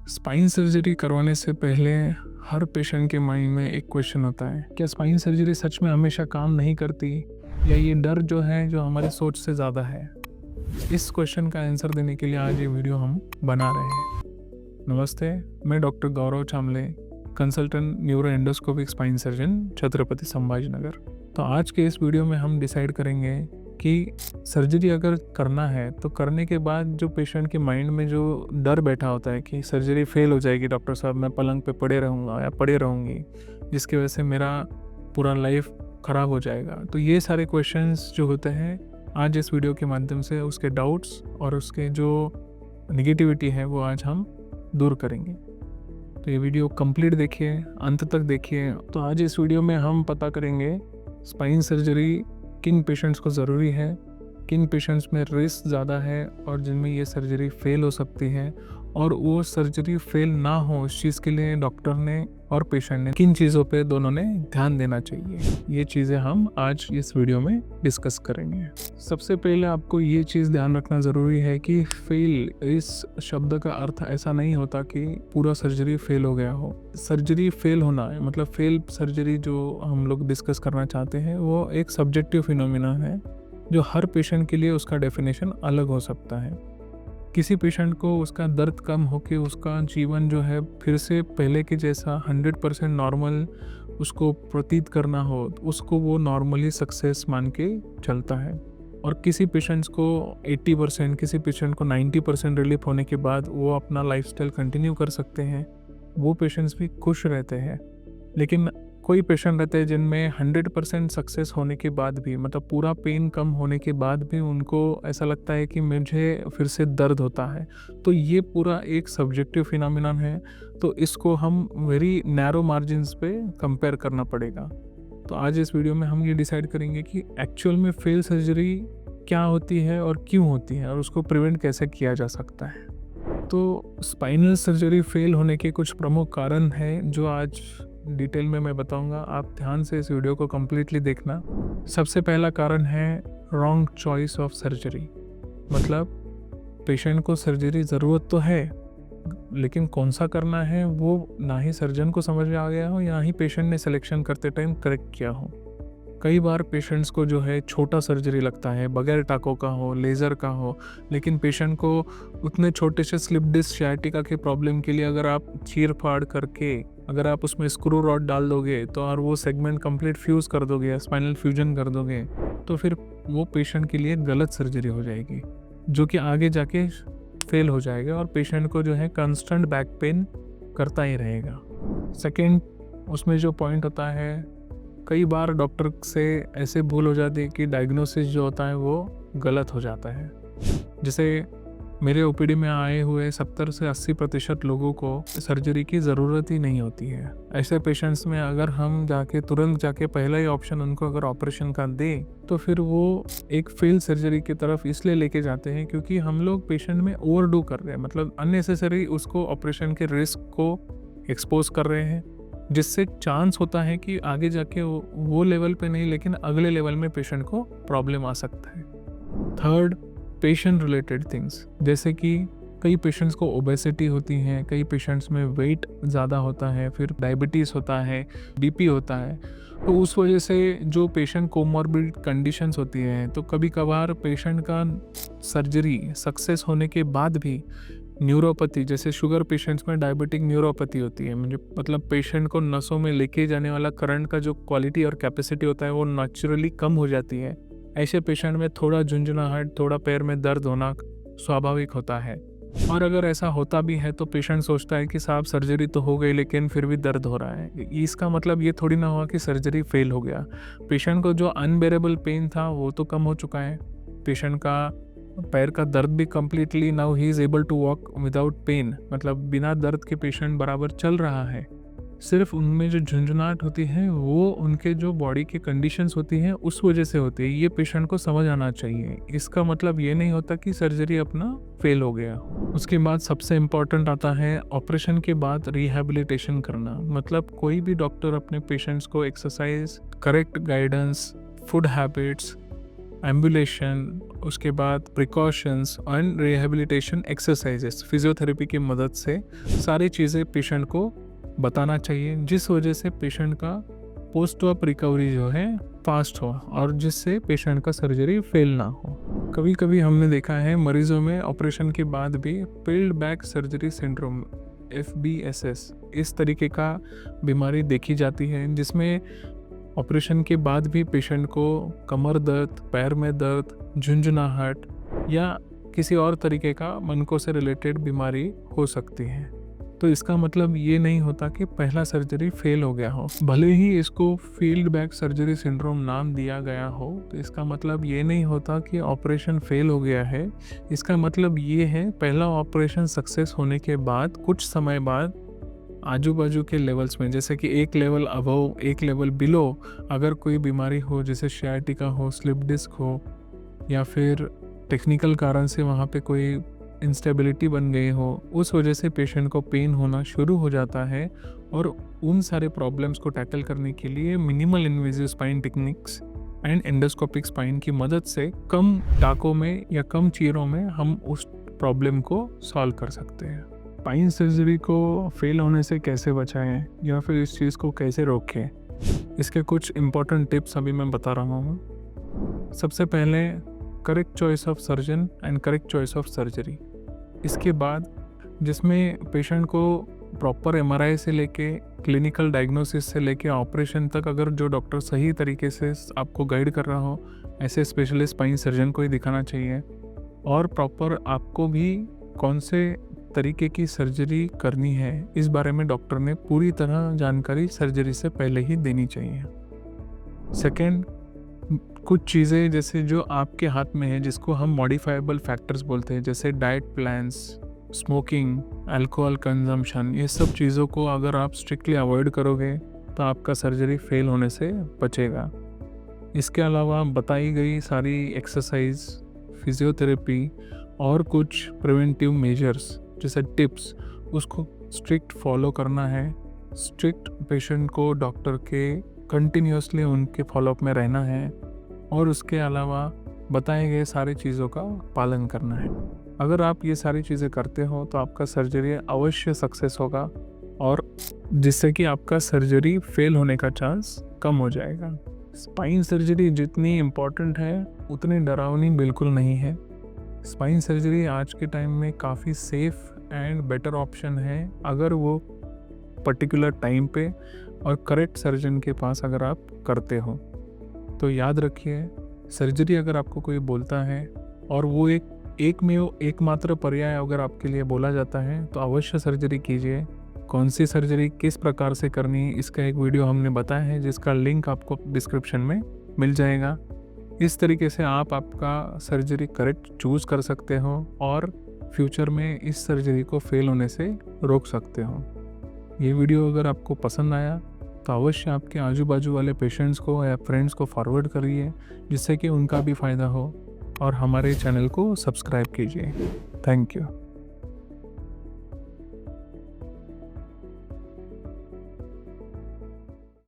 Spine surgery करवाने से पहले हर पेशेंट के माइंड में एक क्वेश्चन होता है, क्या स्पाइन सर्जरी सच में हमेशा काम नहीं करती, या ये डर जो है जो हमारे सोच से ज़्यादा है। इस क्वेश्चन का आंसर देने के लिए आज ये वीडियो हम बना रहे हैं। नमस्ते, मैं doctor Gaurav Chamle, consultant neuro endoscopic spine surgeon, Chhatrapati Sambhaji Nagar. तो आज के इस वीडियो में हम डिसाइड करेंगे कि सर्जरी अगर करना है तो करने के बाद जो पेशेंट के माइंड में जो डर बैठा होता है कि सर्जरी फेल हो जाएगी, डॉक्टर साहब मैं पलंग पे पड़े रहूँगा या पड़े रहूँगी, जिसकी वजह से मेरा पूरा लाइफ ख़राब हो जाएगा। तो ये सारे क्वेश्चंस जो होते हैं आज इस वीडियो के माध्यम से उसके डाउट्स और उसके जो निगेटिविटी है वो आज हम दूर करेंगे। तो ये वीडियो कंप्लीट देखिए, अंत तक देखिए। तो आज इस वीडियो में हम पता करेंगे स्पाइन सर्जरी किन पेशेंट्स को ज़रूरी है, किन पेशेंट्स में रिस्क ज़्यादा है और जिनमें ये सर्जरी फेल हो सकती है, और वो सर्जरी फेल ना हो इस चीज़ के लिए डॉक्टर ने और पेशेंट ने किन चीज़ों पे दोनों ने ध्यान देना चाहिए। ये चीज़ें हम आज इस वीडियो में डिस्कस करेंगे। सबसे पहले आपको ये चीज़ ध्यान रखना ज़रूरी है कि फेल इस शब्द का अर्थ ऐसा नहीं होता कि पूरा सर्जरी फेल हो गया हो। सर्जरी फेल होना है मतलब फेल सर्जरी जो हम लोग डिस्कस करना चाहते हैं वो एक सब्जेक्टिव फिनोमिना है जो हर पेशेंट के लिए उसका डेफिनेशन अलग हो सकता है। किसी पेशेंट को उसका दर्द कम होकर उसका जीवन जो है फिर से पहले के जैसा 100% नॉर्मल उसको प्रतीत करना हो, उसको वो नॉर्मली सक्सेस मान के चलता है। और किसी पेशेंट्स को 80%, किसी पेशेंट को 90% रिलीफ होने के बाद वो अपना लाइफस्टाइल कंटिन्यू कर सकते हैं, वो पेशेंट्स भी खुश रहते हैं। लेकिन कोई पेशेंट रहते हैं जिनमें 100% सक्सेस होने के बाद भी, मतलब पूरा पेन कम होने के बाद भी उनको ऐसा लगता है कि मुझे फिर से दर्द होता है। तो ये पूरा एक सब्जेक्टिव फिनोमिनन है, तो इसको हम वेरी नैरो मार्जिन्स पे कंपेयर करना पड़ेगा। तो आज इस वीडियो में हम ये डिसाइड करेंगे कि एक्चुअल में फेल सर्जरी क्या होती है और क्यों होती है और उसको प्रिवेंट कैसे किया जा सकता है। तो स्पाइनल सर्जरी फेल होने के कुछ प्रमुख कारण हैं जो आज डिटेल में मैं बताऊंगा। आप ध्यान से इस वीडियो को कम्प्लीटली देखना। सबसे पहला कारण है रॉन्ग चॉइस ऑफ सर्जरी। मतलब पेशेंट को सर्जरी ज़रूरत तो है लेकिन कौन सा करना है वो ना ही सर्जन को समझ में आ गया हो या ही पेशेंट ने सिलेक्शन करते टाइम करेक्ट किया हो। कई बार पेशेंट्स को जो है छोटा सर्जरी लगता है, बगैर टाकों का हो, लेज़र का हो, लेकिन पेशेंट को उतने छोटे से स्लिप डिस्क शायटिका के प्रॉब्लम के लिए अगर आप चीर फाड़ करके अगर आप उसमें स्क्रू रॉड डाल दोगे तो और वो सेगमेंट कंप्लीट फ्यूज़ कर दोगे या स्पाइनल फ्यूजन कर दोगे तो फिर वो पेशेंट के लिए गलत सर्जरी हो जाएगी जो कि आगे जाके फेल हो जाएगा और पेशेंट को जो है कंस्टेंट बैक पेन करता ही रहेगा। सेकेंड, उसमें जो पॉइंट होता है, कई बार डॉक्टर से ऐसे भूल हो जाती है कि डायग्नोसिस जो होता है वो गलत हो जाता है। जैसे मेरे ओपीडी में आए हुए 70 से 80% लोगों को सर्जरी की ज़रूरत ही नहीं होती है। ऐसे पेशेंट्स में अगर हम तुरंत जाके पहला ही ऑप्शन उनको अगर ऑपरेशन का दें तो फिर वो एक फेल सर्जरी की तरफ इसलिए लेके जाते हैं क्योंकि हम लोग पेशेंट में ओवरडू कर रहे हैं, मतलब अननेसेसरी उसको ऑपरेशन के रिस्क को एक्सपोज कर रहे हैं, जिससे चांस होता है कि आगे जाके वो लेवल पे नहीं लेकिन अगले लेवल में पेशेंट को प्रॉब्लम आ सकता है। थर्ड, पेशेंट रिलेटेड थिंग्स, जैसे कि कई पेशेंट्स को ओबेसिटी होती है, कई पेशेंट्स में वेट ज़्यादा होता है, फिर डायबिटीज़ होता है, बीपी होता है। तो उस वजह से जो पेशेंट कोमॉर्बिड कंडीशंस होती हैं तो कभी कभार पेशेंट का सर्जरी सक्सेस होने के बाद भी न्यूरोपैथी, जैसे शुगर पेशेंट्स में डायबिटिक न्यूरोपैथी होती है, मतलब पेशेंट को नसों में लेके जाने वाला करंट का जो क्वालिटी और कैपेसिटी होता है वो नेचुरली कम हो जाती है। ऐसे पेशेंट में थोड़ा झुंझुनाहट, थोड़ा पैर में दर्द होना स्वाभाविक होता है। और अगर ऐसा होता भी है तो पेशेंट सोचता है कि साहब सर्जरी तो हो गई लेकिन फिर भी दर्द हो रहा है। इसका मतलब ये थोड़ी ना हुआ कि सर्जरी फेल हो गया। पेशेंट को जो अनबेरेबल पेन था वो तो कम हो चुका है, पेशेंट का पैर का दर्द भी completely now he is able to walk without pain, मतलब बिना दर्द के पेशेंट बराबर चल रहा है। सिर्फ उनमें जो झुंझुनाहट होती है वो उनके जो बॉडी की कंडीशंस होती हैं उस वजह से होती है। ये पेशेंट को समझ आना चाहिए। इसका मतलब ये नहीं होता कि सर्जरी अपना फेल हो गया। उसके बाद सबसे इम्पॉर्टेंट आता है ऑपरेशन के बाद रिहैबिलिटेशन करना। मतलब कोई भी डॉक्टर अपने पेशेंट्स को exercise, correct guidance, food habits, ambulation, उसके बाद precautions and rehabilitation exercises physiotherapy की मदद से सारी चीज़ें पेशेंट को बताना चाहिए, जिस वजह से पेशेंट का पोस्ट ऑप रिकवरी जो है फास्ट हो और जिससे पेशेंट का सर्जरी फेल ना हो। कभी कभी हमने देखा है मरीजों में ऑपरेशन के बाद भी field back surgery syndrome FBSS इस तरीके का बीमारी देखी जाती है, जिसमें ऑपरेशन के बाद भी पेशेंट को कमर दर्द, पैर में दर्द, झुंझुनाहट या किसी और तरीके का मनकों से रिलेटेड बीमारी हो सकती है। तो इसका मतलब ये नहीं होता कि पहला सर्जरी फेल हो गया हो। भले ही इसको फील्ड बैक सर्जरी सिंड्रोम नाम दिया गया हो, तो इसका मतलब ये नहीं होता कि ऑपरेशन फेल हो गया है। इसका मतलब ये है पहला ऑपरेशन सक्सेस होने के बाद कुछ समय बाद आजू बाजू के लेवल्स में, जैसे कि एक लेवल अबव, एक लेवल बिलो अगर कोई बीमारी हो, जैसे शायटिका हो, स्लिप डिस्क हो, या फिर टेक्निकल कारण से वहाँ पे कोई इंस्टेबिलिटी बन गई हो, उस वजह से पेशेंट को पेन होना शुरू हो जाता है। और उन सारे प्रॉब्लम्स को टैकल करने के लिए minimal invasive spine techniques and endoscopic spine की मदद से कम टाकों में या कम चीरों में हम उस प्रॉब्लम को सॉल्व कर सकते हैं। स्पाइन सर्जरी को फेल होने से कैसे बचाएं या फिर इस चीज़ को कैसे रोकें, इसके कुछ इम्पोर्टेंट टिप्स अभी मैं बता रहा हूँ। सबसे पहले correct choice of surgeon and correct choice of surgery. इसके बाद जिसमें पेशेंट को प्रॉपर MRI से लेके क्लिनिकल डायग्नोसिस से लेके ऑपरेशन तक अगर जो डॉक्टर सही तरीके से आपको गाइड कर रहा हो, ऐसे स्पेशलिस्ट स्पाइन सर्जन को ही दिखाना चाहिए। और प्रॉपर आपको भी कौन से तरीके की सर्जरी करनी है, इस बारे में डॉक्टर ने पूरी तरह जानकारी सर्जरी से पहले ही देनी चाहिए। सेकेंड, कुछ चीज़ें जैसे जो आपके हाथ में है, जिसको हम मॉडिफाइबल फैक्टर्स बोलते हैं, जैसे diet plans, smoking, alcohol consumption, ये सब चीज़ों को अगर आप स्ट्रिक्टली अवॉइड करोगे तो आपका सर्जरी फेल होने से बचेगा। इसके अलावा बताई गई सारी एक्सरसाइज, फिजियोथेरेपी और कुछ प्रिवेंटिव मेजर्स जैसे टिप्स, उसको स्ट्रिक्ट फॉलो करना है। स्ट्रिक्ट पेशेंट को डॉक्टर के कंटिन्यूसली उनके फॉलोअप में रहना है और उसके अलावा बताए गए सारी चीज़ों का पालन करना है। अगर आप ये सारी चीज़ें करते हो तो आपका सर्जरी अवश्य सक्सेस होगा, और जिससे कि आपका सर्जरी फेल होने का चांस कम हो जाएगा। स्पाइन सर्जरी जितनी इम्पॉर्टेंट है उतनी डरावनी बिल्कुल नहीं है। स्पाइन सर्जरी आज के टाइम में काफ़ी सेफ एंड बेटर ऑप्शन है, अगर वो पर्टिकुलर टाइम पे और करेक्ट सर्जन के पास अगर आप करते हो। तो याद रखिए, सर्जरी अगर आपको कोई बोलता है और वो एकमात्र पर्याय अगर आपके लिए बोला जाता है, तो अवश्य सर्जरी कीजिए। कौन सी सर्जरी किस प्रकार से करनी है, इसका एक वीडियो हमने बताया है, जिसका लिंक आपको डिस्क्रिप्शन में मिल जाएगा। इस तरीके से आप आपका सर्जरी करेक्ट चूज़ कर सकते हो और फ्यूचर में इस सर्जरी को फेल होने से रोक सकते हो। ये वीडियो अगर आपको पसंद आया तो अवश्य आपके आजू बाजू वाले पेशेंट्स को या फ्रेंड्स को फॉरवर्ड करिए, जिससे कि उनका भी फ़ायदा हो, और हमारे चैनल को सब्सक्राइब कीजिए। Thank you.